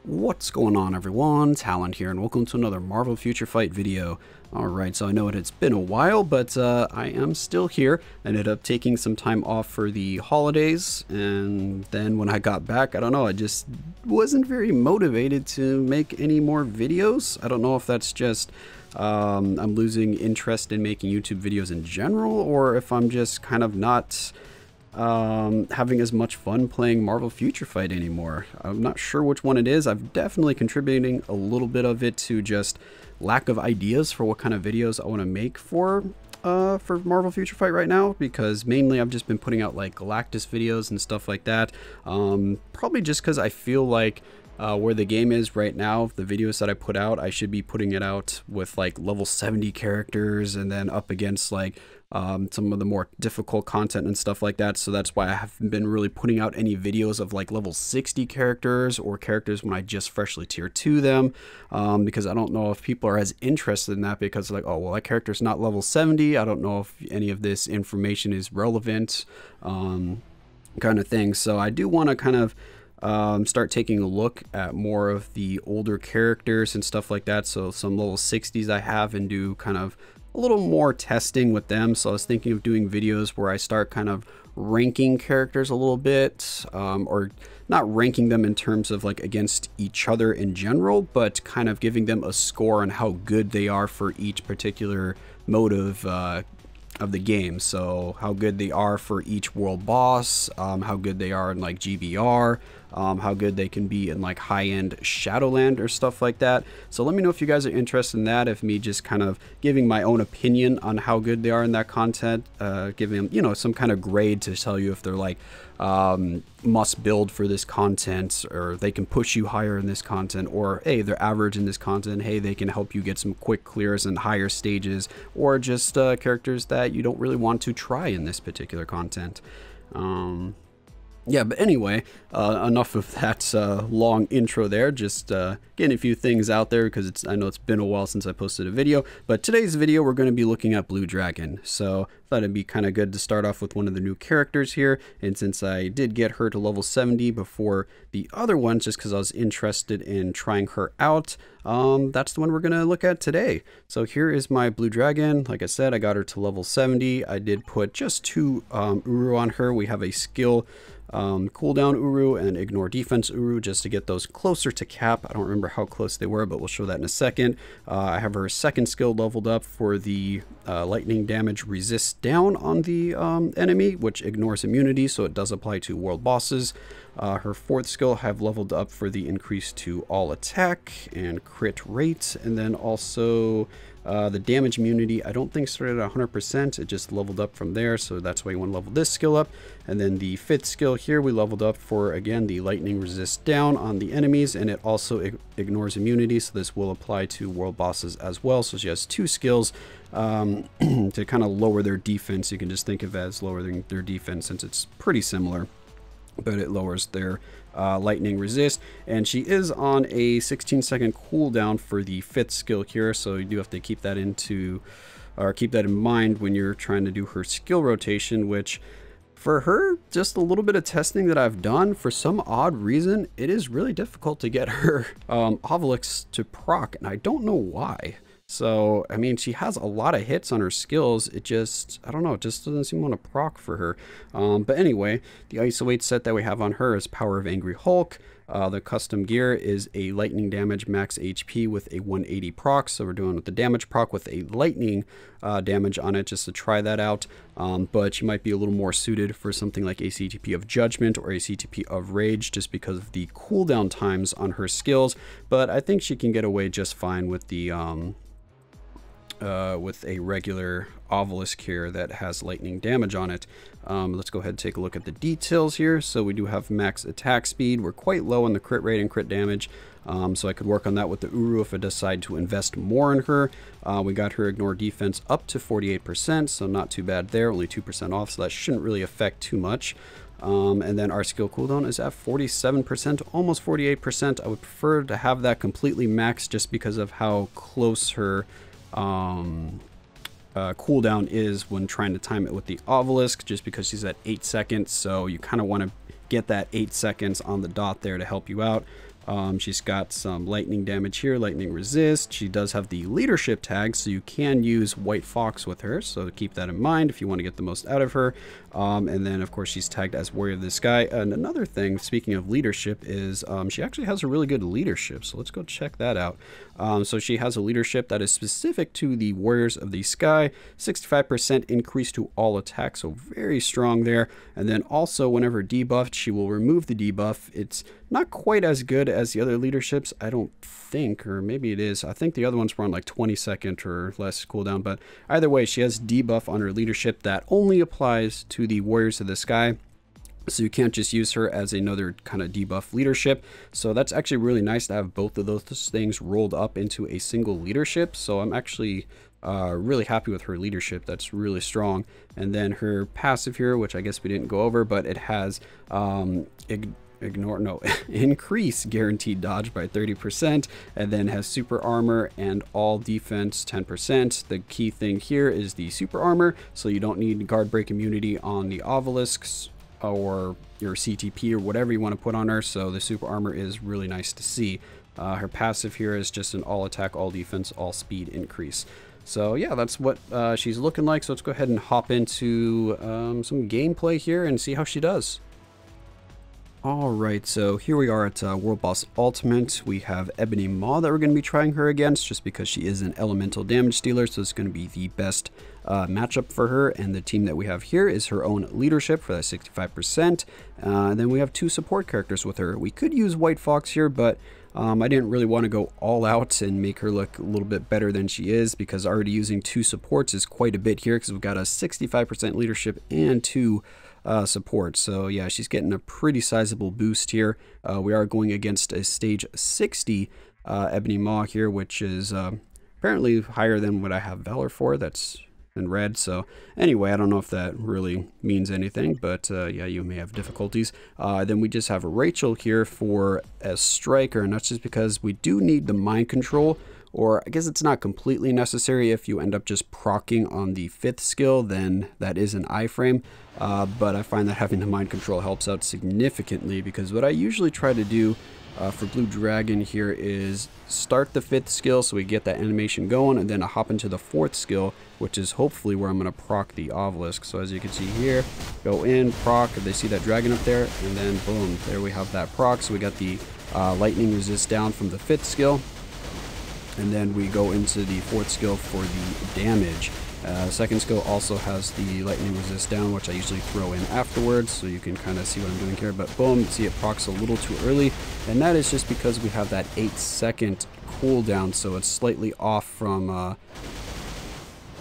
What's going on, everyone? Talen here, and welcome to another Marvel Future Fight video. Alright, so I know it's been a while, but I am still here. I ended up taking some time off for the holidays, and then when I got back, I don't know, I just wasn't very motivated to make any more videos. I don't know if that's just I'm losing interest in making YouTube videos in general, or if I'm just kind of not having as much fun playing Marvel Future Fight anymore. I'm not sure which one it is. I'm definitely contributing a little bit of it to just lack of ideas for what kind of videos I want to make for Marvel Future Fight right now, because mainly I've just been putting out like Galactus videos and stuff like that. Probably just because I feel like where the game is right now, the videos that I put out, I should be putting it out with like level 70 characters and then up against like some of the more difficult content and stuff like that. So that's why I haven't been really putting out any videos of like level 60 characters or characters when I just freshly tier 2 them, because I don't know if people are as interested in that, because like, oh well, that character's not level 70, I don't know if any of this information is relevant, kind of thing. So I do want to kind of start taking a look at more of the older characters and stuff like that. So some level 60s I have, and do kind of a little more testing with them. So I was thinking of doing videos where I start kind of ranking characters a little bit, or not ranking them in terms of like against each other in general, but kind of giving them a score on how good they are for each particular mode of the game. So how good they are for each world boss, how good they are in like GBR, how good they can be in like high-end Shadowland or stuff like that. So let me know if you guys are interested in that, if me just kind of giving my own opinion on how good they are in that content, giving them, you know, some kind of grade to tell you if they're like must build for this content, or they can push you higher in this content, or hey, they're average in this content, hey, they can help you get some quick clears in higher stages, or just characters that you don't really want to try in this particular content. Yeah, but anyway, enough of that long intro there. Just getting a few things out there, because I know it's been a while since I posted a video. But today's video, we're going to be looking at Blue Dragon. So I thought it'd be kind of good to start off with one of the new characters here. And since I did get her to level 70 before the other ones, just because I was interested in trying her out, that's the one we're going to look at today. So here is my Blue Dragon. Like I said, I got her to level 70. I did put just 2 Uru on her. We have a skill cooldown Uru and ignore defense Uru, just to get those closer to cap. I don't remember how close they were, but we'll show that in a second. I have her second skill leveled up for the lightning damage resist down on the enemy, which ignores immunity, so it does apply to world bosses. Her fourth skill I have leveled up for the increase to all attack and crit rate, and then also the damage immunity I don't think started at 100%, it just leveled up from there, so that's why you want to level this skill up. And then the fifth skill here we leveled up for, again, the lightning resist down on the enemies, and it also ignores immunity, so this will apply to world bosses as well. So she has 2 skills to kind of lower their defense. You can just think of it as lowering their defense, since it's pretty similar, but it lowers their lightning resist. And she is on a 16-second cooldown for the 5th skill here, so you do have to keep that in mind when you're trying to do her skill rotation, which for her, just a little bit of testing that I've done, for some odd reason it is really difficult to get her Obelix to proc, and I don't know why. So, I mean, she has a lot of hits on her skills. It just, I don't know, it just doesn't seem to want to proc for her. But anyway, the isolate set that we have on her is Power of Angry Hulk. The custom gear is a lightning damage max HP with a 180 proc. So we're doing with the damage proc with a lightning damage on it, just to try that out. But she might be a little more suited for something like a CTP of Judgment or a CTP of Rage, just because of the cooldown times on her skills. But I think she can get away just fine with the with a regular Obelisk here that has lightning damage on it. Let's go ahead and take a look at the details here. So we do have max attack speed. We're quite low on the crit rate and crit damage, so I could work on that with the Uru if I decide to invest more in her. We got her ignore defense up to 48%, so not too bad there, only 2% off, so that shouldn't really affect too much. And then our skill cooldown is at 47%, almost 48%. I would prefer to have that completely maxed, just because of how close her cooldown is when trying to time it with the Obelisk, just because she's at 8 seconds, so you kind of want to get that 8 seconds on the dot there to help you out. She's got some lightning damage here, lightning resist. She does have the leadership tag, so you can use White Fox with her, so keep that in mind if you want to get the most out of her. And then, of course, she's tagged as Warrior of the Sky. And another thing, speaking of leadership, is she actually has a really good leadership, so let's go check that out. So she has a leadership that is specific to the Warriors of the Sky, 65% increase to all attacks, so very strong there. And then also, whenever debuffed, she will remove the debuff. It's not quite as good as the other leaderships, I don't think, or maybe it is. I think the other ones were on like 20-second or less cooldown, but either way, she has debuff on her leadership that only applies to the Warriors of the Sky. So you can't just use her as another kind of debuff leadership. So that's actually really nice to have both of those things rolled up into a single leadership. So I'm actually really happy with her leadership. That's really strong. And then her passive here, which I guess we didn't go over, but it has increase guaranteed dodge by 30%, and then has super armor and all defense 10%. The key thing here is the super armor, so you don't need guard break immunity on the obelisks or your CTP or whatever you want to put on her, so the super armor is really nice to see. Her passive here is just an all attack, all defense, all speed increase. So yeah, that's what she's looking like. So let's go ahead and hop into some gameplay here and see how she does. Alright, so here we are at World Boss Ultimate. We have Ebony Maw that we're going to be trying her against, just because she is an elemental damage dealer, so it's going to be the best matchup for her. And the team that we have here is her own leadership for that 65%. And then we have 2 support characters with her. We could use White Fox here, but I didn't really want to go all out and make her look a little bit better than she is, because already using 2 supports is quite a bit here, because we've got a 65% leadership and 2 support. So yeah, she's getting a pretty sizable boost here. We are going against a stage 60 Ebony Maw here, which is apparently higher than what I have Valor for. That's in red. So anyway, I don't know if that really means anything, but yeah, you may have difficulties. Then we just have Rachel here for a striker, and that's just because we do need the mind control. Or I guess it's not completely necessary. If you end up just proccing on the 5th skill, then that is an iframe. But I find that having the mind control helps out significantly, because what I usually try to do for Blue Dragon here is start the 5th skill so we get that animation going, and then I hop into the 4th skill, which is hopefully where I'm going to proc the obelisk. So as you can see here, go in, proc, they see that dragon up there, and then boom, there we have that proc. So we got the lightning resist down from the 5th skill. And then we go into the 4th skill for the damage. 2nd skill also has the lightning resist down, which I usually throw in afterwards, so you can kind of see what I'm doing here. But boom, see it procs a little too early, and that is just because we have that 8-second cooldown, so it's slightly off from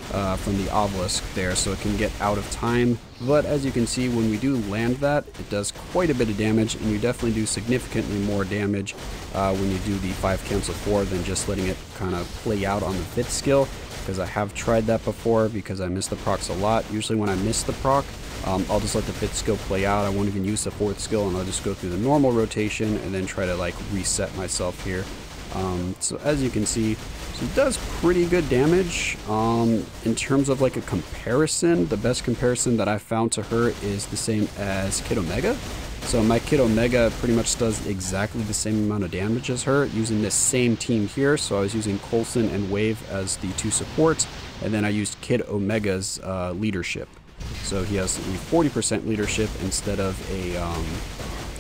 the obelisk there, so it can get out of time. But as you can see, when we do land that, it does quite a bit of damage, and you definitely do significantly more damage when you do the 5 cancel 4 than just letting it kind of play out on the 5th skill, because I have tried that before because I miss the procs a lot. Usually when I miss the proc, I'll just let the 5th skill play out. I won't even use the 4th skill, and I'll just go through the normal rotation and then try to like reset myself here. So as you can see, she does pretty good damage. In terms of like a comparison, the best comparison that I found to her is the same as Kid Omega. So my Kid Omega pretty much does exactly the same amount of damage as her using this same team here. So I was using Coulson and Wave as the 2 supports, and then I used Kid Omega's leadership. So he has a 40% leadership instead of a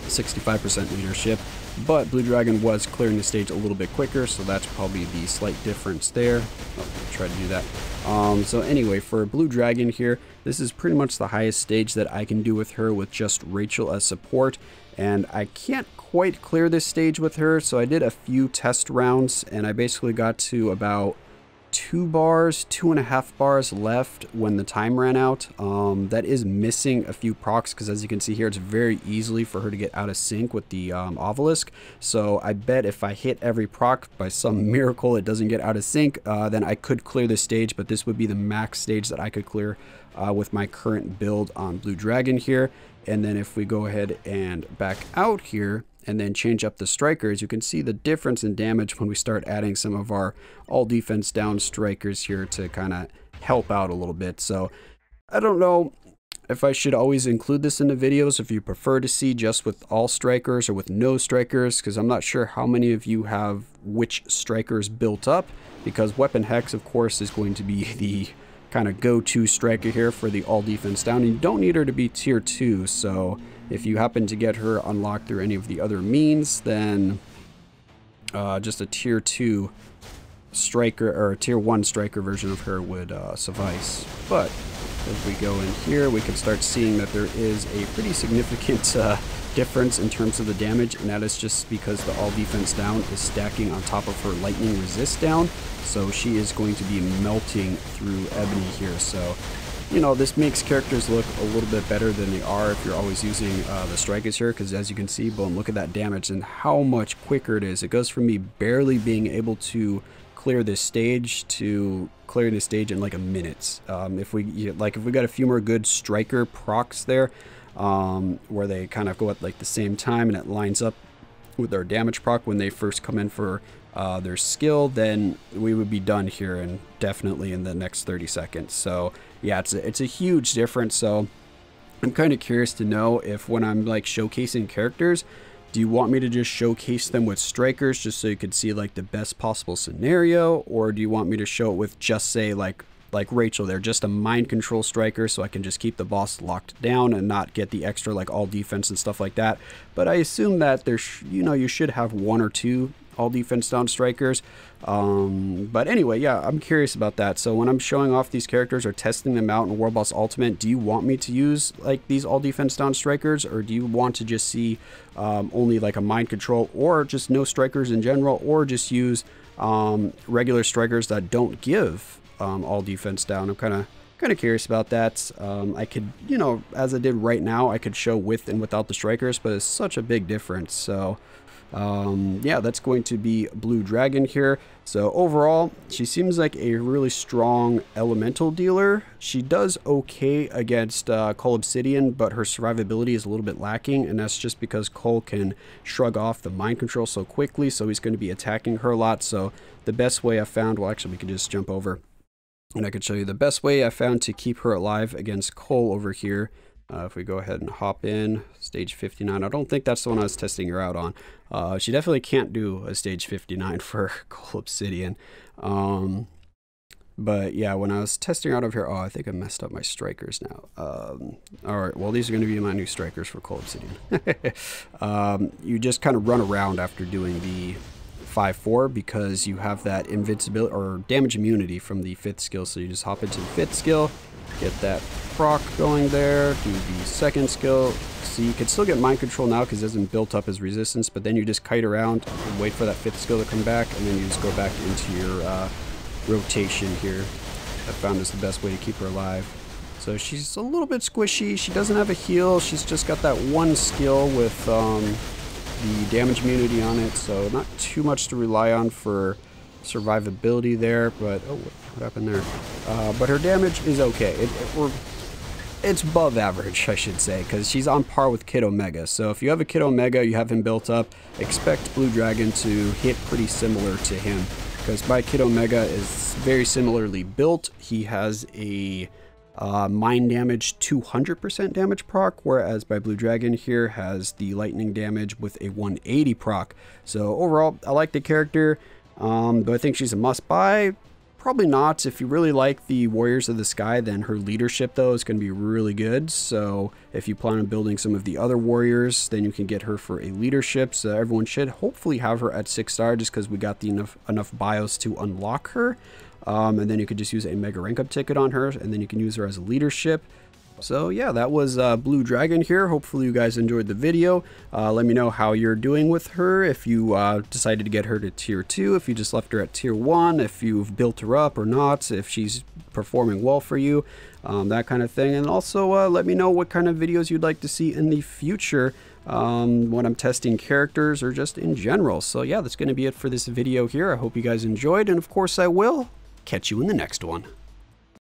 65% leadership. But Blue Dragon was clearing the stage a little bit quicker, so that's probably the slight difference there. Oh, I'll try to do that. So anyway, for Blue Dragon here, this is pretty much the highest stage that I can do with her with just Rachel as support. And I can't quite clear this stage with her, so I did a few test rounds, and I basically got to about 2.5 bars left when the time ran out. That is missing a few procs, because as you can see here, it's very easily for her to get out of sync with the obelisk. So I bet if I hit every proc by some miracle it doesn't get out of sync, then I could clear this stage, but this would be the max stage that I could clear with my current build on Blue Dragon here. And then if we go ahead and back out here and then change up the strikers, you can see the difference in damage when we start adding some of our all defense down strikers here to kind of help out a little bit. So I don't know. if I should always include this in the videos, if you prefer to see just with all strikers or with no strikers, because I'm not sure how many of you have which strikers built up, because Weapon Hex, of course, is going to be the kind of go-to striker here for the all defense down. And you don't need her to be tier 2, so if you happen to get her unlocked through any of the other means, then just a tier 2 striker or a tier 1 striker version of her would suffice. But as we go in here, we can start seeing that there is a pretty significant difference in terms of the damage, and that is just because the all defense down is stacking on top of her lightning resist down, so she is going to be melting through Ebony here. So, you know, this makes characters look a little bit better than they are if you're always using the strikers here, because as you can see, boom, look at that damage and how much quicker it is. It goes from me barely being able to clear this stage to clearing the stage in like a minute. If we got a few more good striker procs there, where they kind of go at like the same time and it lines up with our damage proc when they first come in for their skill, then we would be done here and definitely in the next 30 seconds. So yeah, it's a huge difference. So I'm kind of curious to know if when I'm like showcasing characters, do you want me to just showcase them with strikers just so you could see like the best possible scenario, or do you want me to show it with just say like Rachel there, just a mind control striker so I can just keep the boss locked down and not get the extra like all defense and stuff like that? But I assume that there's, you know, you should have 1 or 2 all defense down strikers. But anyway, yeah, I'm curious about that. So when I'm showing off these characters or testing them out in World Boss Ultimate, do you want me to use like these all defense down strikers, or do you want to just see only like a mind control, or just no strikers in general, or just use regular strikers that don't give all defense down? I'm kind of curious about that. I could, you know, as I did right now, I could show with and without the strikers, but it's such a big difference. So yeah, that's going to be Blue Dragon here. So overall, she seems like a really strong elemental dealer. She does okay against Cole Obsidian, but her survivability is a little bit lacking, and that's just because Cole can shrug off the mind control so quickly, so he's going to be attacking her a lot. So the best way I found, well, actually we can just jump over and I could show you the best way I found to keep her alive against Cole over here. If we go ahead and hop in, stage 59, I don't think that's the one I was testing her out on. She definitely can't do a stage 59 for Cole Obsidian. But yeah, when I was testing her out of here, oh, I think I messed up my strikers now. All right, well, these are going to be my new strikers for Cole Obsidian. You just kind of run around after doing the 5-4 because you have that invincibility or damage immunity from the 5th skill. So you just hop into the 5th skill, get that proc going there, do the 2nd skill. So you can still get mind control now because it hasn't built up his resistance, but then you just kite around and wait for that 5th skill to come back, and then you just go back into your rotation here. I found this the best way to keep her alive. So she's a little bit squishy. She doesn't have a heal. She's just got that 1 skill with the damage immunity on it, so not too much to rely on for survivability there. But oh, what happened there? But her damage is okay. It's above average, I should say, because she's on par with Kid Omega. So if you have a Kid Omega, you have him built up, expect Blue Dragon to hit pretty similar to him, because my Kid Omega is very similarly built. He has a mind damage 200% damage proc, whereas by Blue Dragon here has the lightning damage with a 180 proc. So overall, I like the character. Do I think she's a must buy? Probably not. If you really like the Warriors of the Sky, then her leadership though is going to be really good. So if you plan on building some of the other warriors, then you can get her for a leadership. So everyone should hopefully have her at 6-star just because we got the enough bios to unlock her. And then you could just use a mega rank up ticket on her, and then you can use her as a leadership. So yeah, that was Blue Dragon here. Hopefully you guys enjoyed the video. Let me know how you're doing with her, if you decided to get her to tier 2, if you just left her at tier 1, if you've built her up or not, if she's performing well for you, that kind of thing. And also let me know what kind of videos you'd like to see in the future when I'm testing characters or just in general. So yeah, that's going to be it for this video here. I hope you guys enjoyed, and of course I will catch you in the next one.